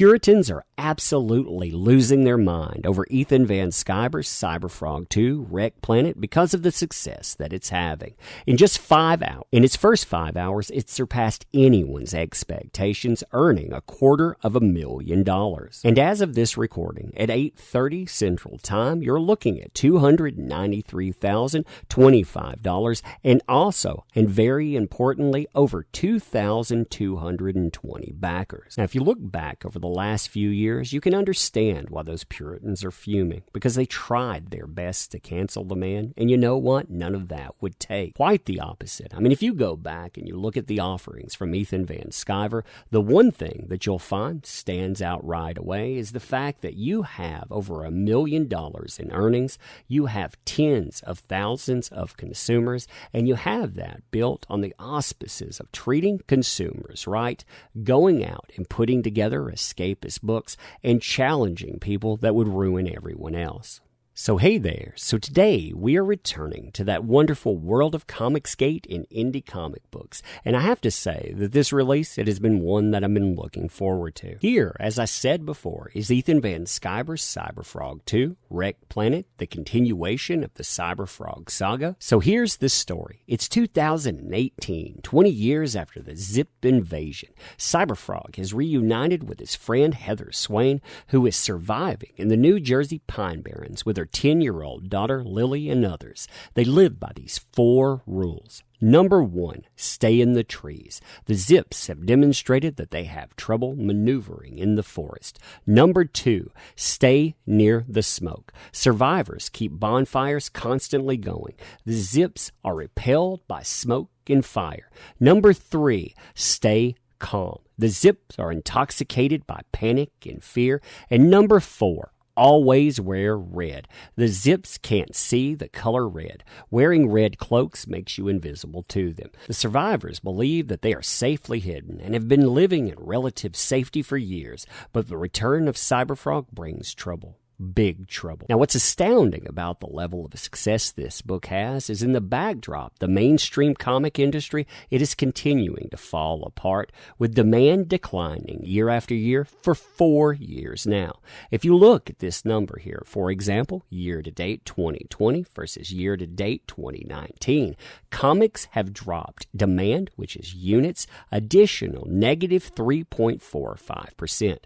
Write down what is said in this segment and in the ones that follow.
Puritans are absolutely losing their mind over Ethan Van Sciver's Cyberfrog 2 Rekt Planet because of the success that it's having. In just 5 hours, in its first 5 hours, it surpassed anyone's expectations, earning $250,000. And as of this recording, at 8:30 Central Time, you're looking at $293,025, and also, and very importantly, over 2,220 backers. Now, if you look back over the last few years, you can understand why those Puritans are fuming, because they tried their best to cancel the man, and you know what? None of that would take. Quite the opposite. I mean, if you go back and you look at the offerings from Ethan Van Sciver, the one thing that you'll find stands out right away is the fact that you have over $1 million in earnings, you have tens of thousands of consumers, and you have that built on the auspices of treating consumers right, going out and putting together escapist books, and challenging people that would ruin everyone else. So hey there, so today we are returning to that wonderful world of Comicsgate and indie comic books, and I have to say that this release, it has been one that I've been looking forward to. Here, as I said before, is Ethan Van Sciver's Cyberfrog 2 Rekt Planet, the continuation of the Cyberfrog saga. So here's the story. It's 2018, 20 years after the Zip invasion. Cyberfrog has reunited with his friend Heather Swain, who is surviving in the New Jersey Pine Barrens with her 10-year-old daughter Lily and others. They live by these 4 rules. Number 1, stay in the trees. The Zips have demonstrated that they have trouble maneuvering in the forest. Number 2, stay near the smoke. Survivors keep bonfires constantly going. The Zips are repelled by smoke and fire. Number 3, stay calm. The Zips are intoxicated by panic and fear. And number 4, always wear red. The Zips can't see the color red. Wearing red cloaks makes you invisible to them. The survivors believe that they are safely hidden and have been living in relative safety for years, but the return of Cyberfrog brings trouble. Big trouble. Now, what's astounding about the level of success this book has is in the backdrop, the mainstream comic industry, it is continuing to fall apart, with demand declining year after year for 4 years now. If you look at this number here, for example, year-to-date 2020 versus year-to-date 2019, comics have dropped demand, which is units, additional negative 3.45%.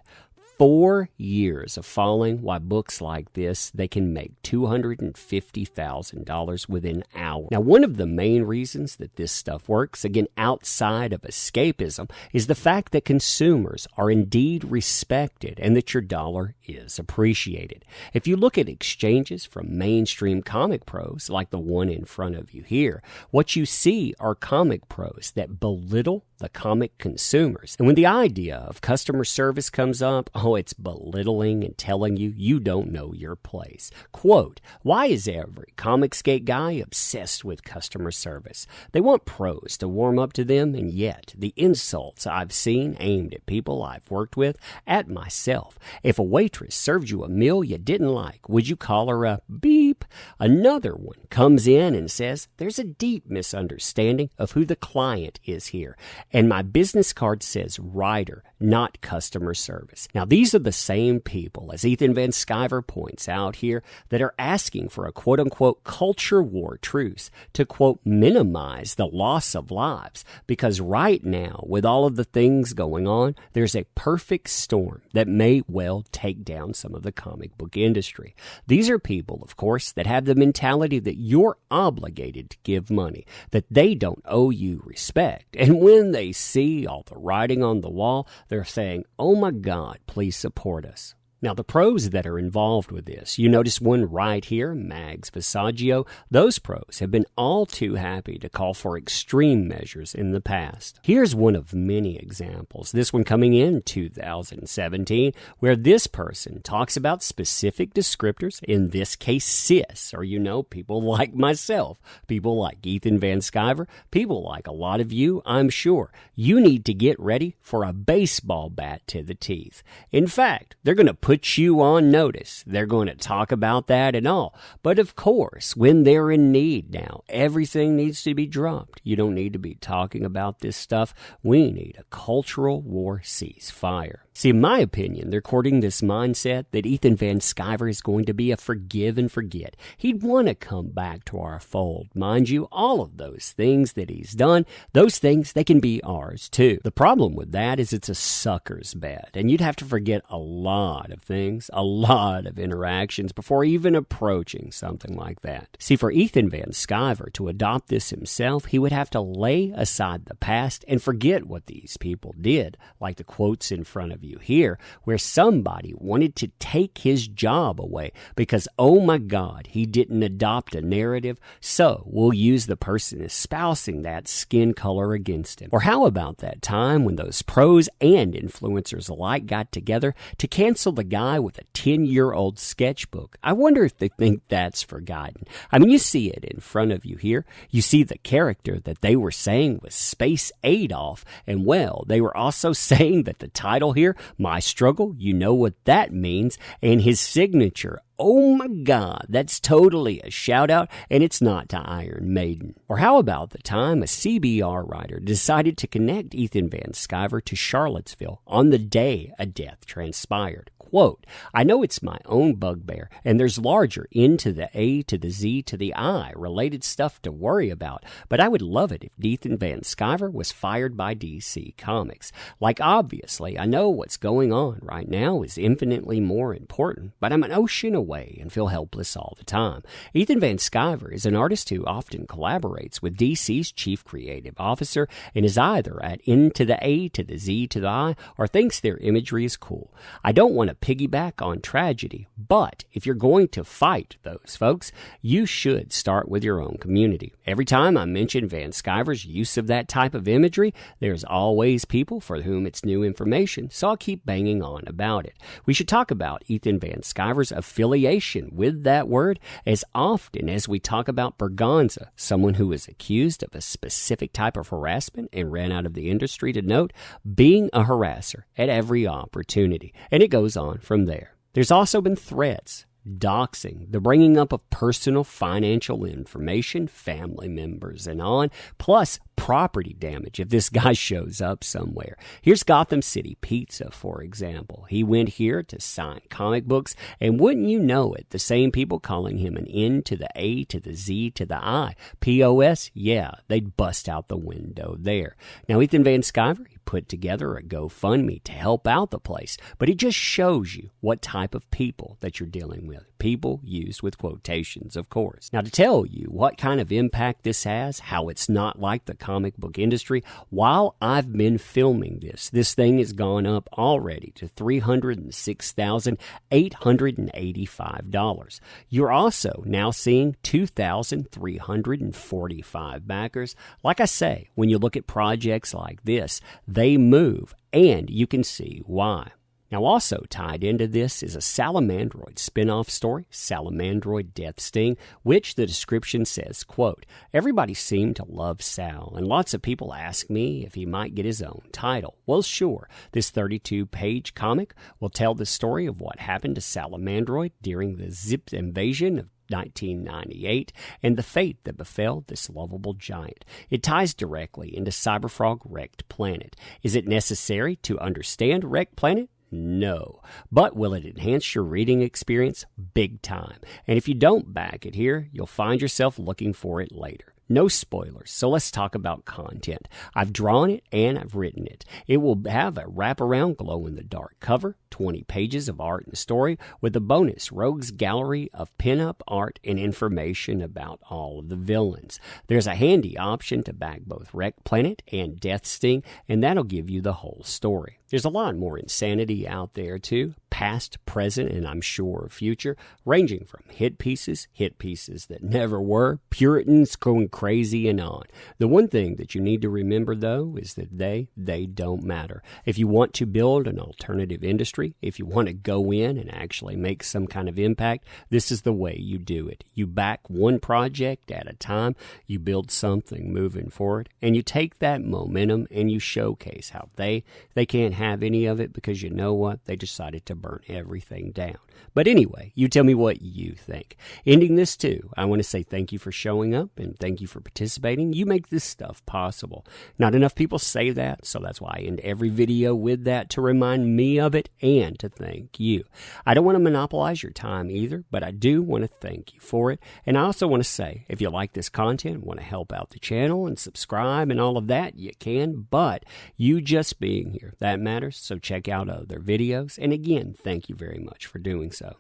4 years of falling, why books like this, they can make $250,000 within hours. Now, one of the main reasons that this stuff works, again, outside of escapism, is the fact that consumers are indeed respected and that your dollar is appreciated. If you look at exchanges from mainstream comic pros, like the one in front of you here, what you see are comic pros that belittle the comic consumers. And when the idea of customer service comes up, it's belittling and telling you you don't know your place. Quote, why is every Comicsgate guy obsessed with customer service? They want pros to warm up to them, and yet the insults I've seen aimed at people I've worked with, at myself. If a waitress served you a meal you didn't like, would you call her a beep? Another one comes in and says, there's a deep misunderstanding of who the client is here, and my business card says writer, not customer service. Now, these are the same people, as Ethan Van Sciver points out here, that are asking for a quote-unquote culture war truce to, quote, minimize the loss of lives, because right now, with all of the things going on, there's a perfect storm that may well take down some of the comic book industry. These are people, of course, that have the mentality that you're obligated to give money, that they don't owe you respect, and when they see all the writing on the wall, they're saying, oh my God, please support us. Now, the pros that are involved with this, you notice one right here, Mags Visaggio. Those pros have been all too happy to call for extreme measures in the past. Here's one of many examples, this one coming in 2017, where this person talks about specific descriptors, in this case cis, or people like myself, people like Ethan Van Sciver, people like a lot of you, I'm sure. You need to get ready for a baseball bat to the teeth. In fact, they're going to put you on notice. They're going to talk about that and all. But of course, when they're in need now, everything needs to be dropped. You don't need to be talking about this stuff. We need a cultural war ceasefire. See, in my opinion, they're courting this mindset that Ethan Van Sciver is going to be a forgive and forget. He'd want to come back to our fold. Mind you, all of those things that he's done, those things, they can be ours too. The problem with that is it's a sucker's bet, and you'd have to forget a lot of things, a lot of interactions before even approaching something like that. See, for Ethan Van Sciver to adopt this himself, he would have to lay aside the past and forget what these people did, like the quotes in front of you here, where somebody wanted to take his job away because, oh my God, he didn't adopt a narrative, so we'll use the person espousing that skin color against him. Or how about that time when those pros and influencers alike got together to cancel the guy with a 10-year-old sketchbook? I wonder if they think that's forgotten. I mean, you see it in front of you here. You see the character that they were saying was Space Adolf, and well, they were also saying that the title here, My Struggle, you know what that means, and his signature, oh my God, that's totally a shout out, and it's not to Iron Maiden. Or how about the time a CBR writer decided to connect Ethan Van Sciver to Charlottesville on the day a death transpired? Quote, I know it's my own bugbear, and there's larger N to the A to the Z to the I related stuff to worry about, but I would love it if Ethan Van Sciver was fired by DC Comics. Like, obviously, I know what's going on right now is infinitely more important, but I'm an ocean away and feel helpless all the time. Ethan Van Sciver is an artist who often collaborates with DC's chief creative officer and is either at N to the A to the Z to the I or thinks their imagery is cool. I don't want to piggyback on tragedy, but if you're going to fight those folks, you should start with your own community. Every time I mention Van Sciver's use of that type of imagery, there's always people for whom it's new information, so I'll keep banging on about it. We should talk about Ethan Van Sciver's affiliation with that word as often as we talk about Berganza, someone who was accused of a specific type of harassment and ran out of the industry, to note being a harasser at every opportunity. And it goes on from there. There's also been threats, doxing, the bringing up of personal financial information, family members and on, plus property damage if this guy shows up somewhere. Here's Gotham City Pizza, for example. He went here to sign comic books, and wouldn't you know it, the same people calling him an N to the A to the Z to the I. POS, yeah, they'd bust out the window there. Now, Ethan Van Sciver, he put together a GoFundMe to help out the place, but it just shows you what type of people that you're dealing with. People used with quotations, of course. Now, to tell you what kind of impact this has, how it's not like the comic book industry, while I've been filming this thing has gone up already to $306,885. You're also now seeing 2,345 backers. Like I say, when you look at projects like this, they move, and you can see why. Now, also tied into this is a Salamandroid spin-off story, Salamandroid Death Sting, which the description says, quote, everybody seemed to love Sal, and lots of people ask me if he might get his own title. Well, sure, this 32-page comic will tell the story of what happened to Salamandroid during the Zip invasion of 1998 and the fate that befell this lovable giant. It ties directly into Cyberfrog Rekt Planet. Is it necessary to understand Rekt Planet? No. But will it enhance your reading experience? Big time. And if you don't back it here, you'll find yourself looking for it later. No spoilers, so let's talk about content. I've drawn it and I've written it. It will have a wraparound glow-in-the-dark cover, 20 pages of art and story, with a bonus rogues gallery of pinup art and information about all of the villains. There's a handy option to back both Rekt Planet and Death Sting, and that'll give you the whole story. There's a lot more insanity out there, too, past, present, and I'm sure future, ranging from hit pieces that never were, Puritans going crazy, and on. The one thing that you need to remember, though, is that they don't matter. If you want to build an alternative industry, if you want to go in and actually make some kind of impact, this is the way you do it. You back one project at a time, you build something moving forward, and you take that momentum and you showcase how they can't have any of it because you know what? They decided to burn everything down. But anyway, you tell me what you think. Ending this too, I want to say thank you for showing up and thank you for participating. You make this stuff possible. Not enough people say that, so that's why I end every video with that to remind me of it and to thank you. I don't want to monopolize your time either, but I do want to thank you for it. And I also want to say, if you like this content, want to help out the channel and subscribe and all of that, you can. But you just being here, that matters. So check out other videos. And again, thank you very much for doing so.